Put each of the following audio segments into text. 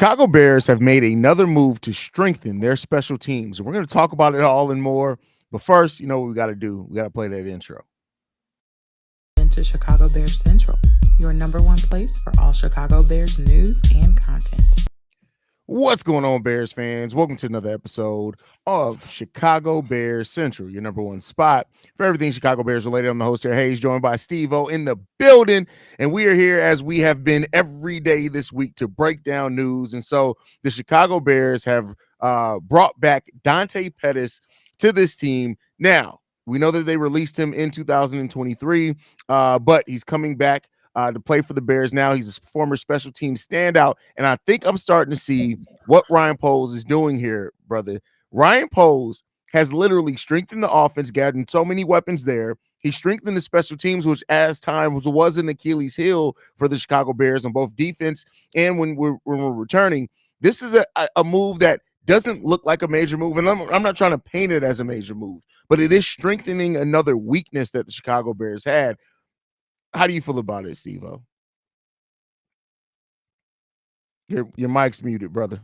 Chicago Bears have made another move to strengthen their special teams. We're going to talk about it all and more. But first, you know what we got to do? We got to play that intro. Into Chicago Bears Central, your number one place for all Chicago Bears news and content. What's going on, Bears fans? Welcome to another episode of Chicago Bears Central, your number one spot for everything Chicago Bears related. I'm the host here, Haize, joined by Stevo in the building, and we are here as we have been every day this week to break down news. And so the Chicago Bears have brought back Dante Pettis to this team. Now, we know that they released him in 2023, but he's coming back to play for the Bears now. He's a former special team standout, and I think I'm starting to see what Ryan Poles is doing here, brother. Ryan Poles has literally strengthened the offense, gotten so many weapons there. He strengthened the special teams, which as time was an Achilles heel for the Chicago Bears on both defense and when we're returning. This is a move that doesn't look like a major move, and I'm not trying to paint it as a major move, but it is strengthening another weakness that the Chicago Bears had. How do you feel about it, Steve-O? Your mic's muted, brother.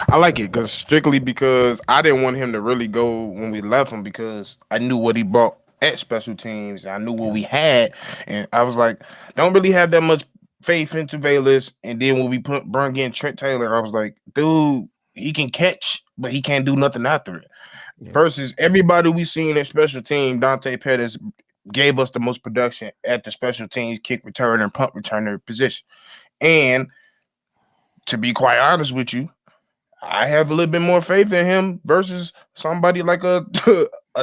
I like it strictly because I didn't want him to really go when we left him because I knew what he brought at special teams. I knew what we had, and I was like, don't really have that much faith into Velas. And then when we brought in Trent Taylor, I was like, dude, he can catch, but he can't do nothing after it. Yeah. Versus everybody we seen at special team, Dante Pettis gave us the most production at the special teams kick returner and punt returner position. And to be quite honest with you, I have a little bit more faith in him versus somebody like a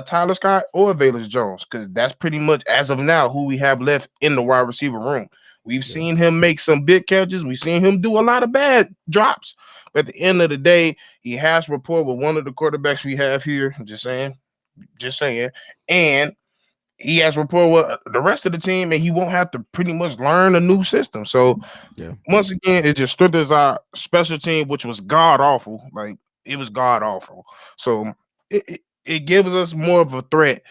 Tyler Scott or a Velus Jones, because that's pretty much, as of now, who we have left in the wide receiver room. We've seen him make some big catches. We've seen him do a lot of bad drops. But at the end of the day, he has rapport with one of the quarterbacks we have here. Just saying. And he has rapport with the rest of the team, and he won't have to pretty much learn a new system. So, once again, it just strengthens our special team, which was god-awful. Like, it was god-awful. So, it gives us more of a threat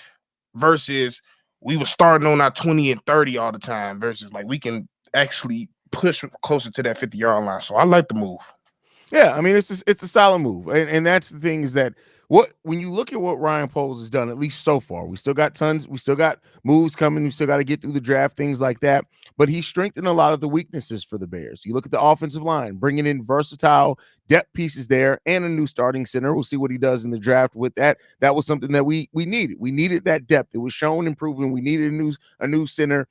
versus we were starting on our 20 and 30 all the time versus, like, we can actually push closer to that 50-yard line. So, I like the move. Yeah, I mean, it's a solid move. And that's the thing is that when you look at what Ryan Poles has done, at least so far, we still got tons, we still got moves coming, we still got to get through the draft, things like that. But he strengthened a lot of the weaknesses for the Bears. You look at the offensive line, bringing in versatile depth pieces there and a new starting center. We'll see what he does in the draft with that. That was something that we needed. We needed that depth. It was shown and proven. We needed a new center.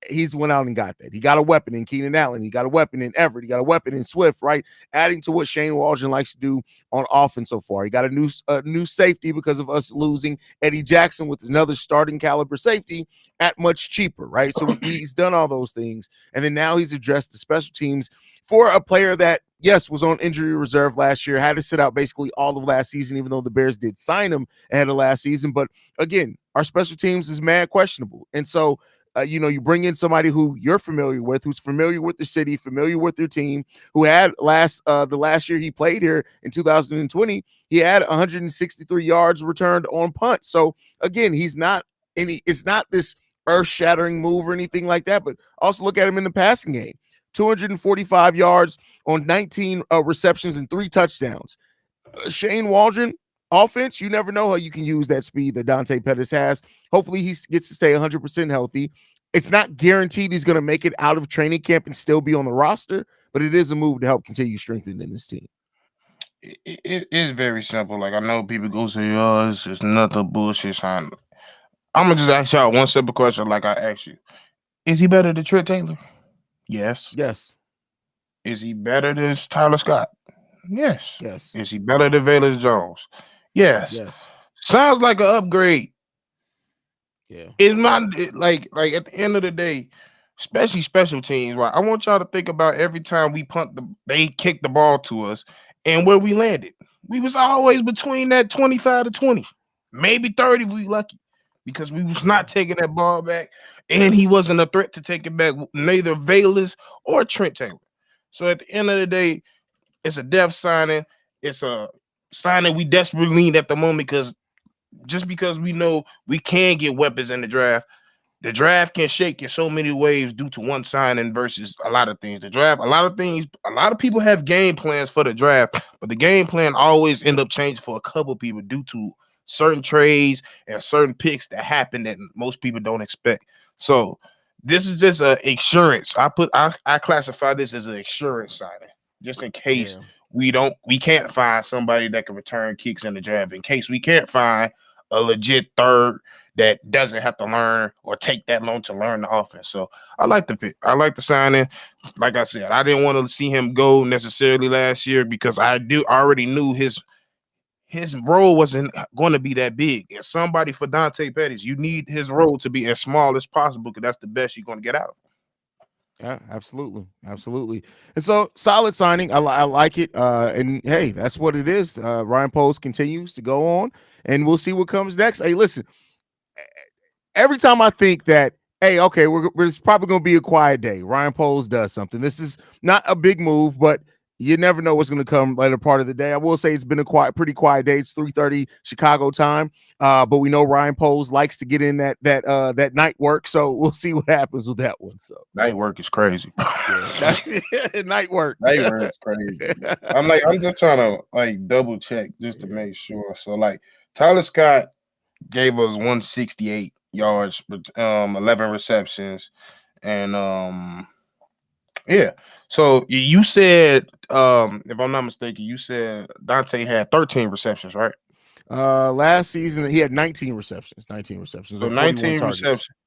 He's went out and got that. He got a weapon in Keenan Allen. He got a weapon in Everett. He got a weapon in Swift, right? Adding to what Shane Waldron likes to do on offense so far. He got a new safety because of us losing Eddie Jackson with another starting caliber safety at much cheaper, right? So he's done all those things. And then now he's addressed the special teams for a player that, yes, was on injury reserve last year, had to sit out basically all of last season, even though the Bears did sign him ahead of last season. But again, our special teams is mad questionable. And so, you bring in somebody who you're familiar with, who's familiar with the city, familiar with their team, who had the last year he played here in 2020, he had 163 yards returned on punt. So again, it's not this earth-shattering move or anything like that, but also look at him in the passing game. 245 yards on 19 receptions and 3 touchdowns. Shane Waldron, offense, you never know how you can use that speed that Dante Pettis has. Hopefully he gets to stay 100% healthy. It's not guaranteed he's going to make it out of training camp and still be on the roster, but it is a move to help continue strengthening this team. It is very simple. Like, I know people go say, oh, it's nothing bullshit. I'm going to just ask y'all one simple question like I asked you. Is he better than Trent Taylor? Yes. Yes. Is he better than Tyler Scott? Yes. Yes. Is he better than Velus Jones? Yes. Sounds like an upgrade. Yeah. It's not like at the end of the day, especially special teams, right? I want y'all to think about every time we they kick the ball to us and where we landed. We was always between that 25 to 20, maybe 30 if we lucky, because we was not taking that ball back, and he wasn't a threat to take it back, neither Velus or Trent Taylor. So at the end of the day, it's a depth signing. It's a signing we desperately need at the moment because we know we can get weapons in the draft the draft can shake in so many ways due to one signing versus a lot of things. The draft, a lot of things, a lot of people have game plans for the draft, but the game plan always end up changing for a couple people due to certain trades and certain picks that happen that most people don't expect. So this is just a insurance. I classify this as an insurance signing, just in case Yeah. we can't find somebody that can return kicks in the draft, in case we can't find a legit third that doesn't have to learn or take that long to learn the offense. So I like the pick. I like the signing. Like I said, I didn't want to see him go necessarily last year because I already knew his role wasn't going to be that big. And somebody for Dante Pettis, you need his role to be as small as possible because that's the best you're going to get out of him. Yeah, absolutely, absolutely. And so solid signing. I like it. And hey, that's what it is. Ryan Poles continues to go on, and we'll see what comes next. Hey, listen, every time I think that, hey, okay, it's probably going to be a quiet day, Ryan Poles does something. This is not a big move, but you never know what's going to come later part of the day. I will say it's been a pretty quiet day. It's 3:30 Chicago time, but we know Ryan Poles likes to get in that night work, so we'll see what happens with that one. So night work is crazy. yeah. Night work. Night work is crazy. I'm just trying to like double check just to make sure. So like Tyler Scott gave us 168 yards, 11 receptions, and yeah. So you said, if I'm not mistaken, you said Dante had 13 receptions, right? Last season he had 19 receptions. 19 receptions. So Or 41 19 targets. receptions,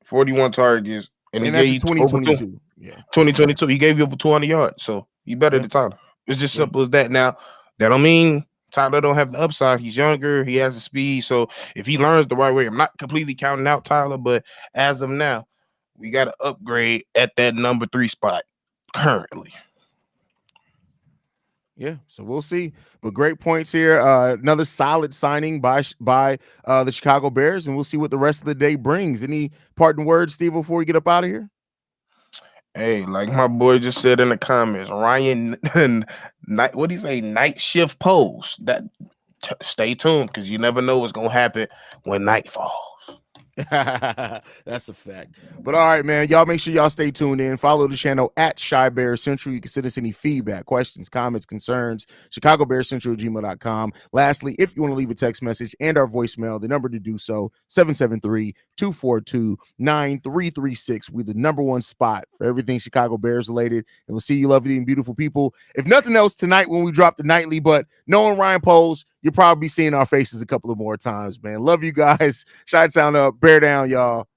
41 targets, and he And that's gave in you over 2022. Yeah. 2022. He gave you over 200 yards. So you better than Tyler. It's just simple as that. Now, that don't mean Tyler don't have the upside. He's younger. He has the speed. So if he learns the right way, I'm not completely counting out Tyler, but as of now, we got to upgrade at that number 3 spot currently. Yeah, so we'll see. But great points here. Another solid signing by the Chicago Bears, and we'll see what the rest of the day brings. Any parting words, Steve, before we get up out of here? Hey, like my boy just said in the comments, Ryan, what do you say? Night shift pose. Stay tuned because you never know what's gonna happen when night falls. That's a fact. But all right, man. Y'all make sure y'all stay tuned in. Follow the channel at Shy Bear Central. You can send us any feedback, questions, comments, concerns, ChicagoBearsCentral@gmail.com. Lastly, if you want to leave a text message and our voicemail, the number to do so, 773-242-9336. We're the number one spot for everything Chicago Bears related. And we'll see you lovely and beautiful people. If nothing else tonight when we drop the nightly, but knowing Ryan Poles, you'll probably be seeing our faces a couple of more times, man. Love you guys. Chi-town up, bear down, y'all.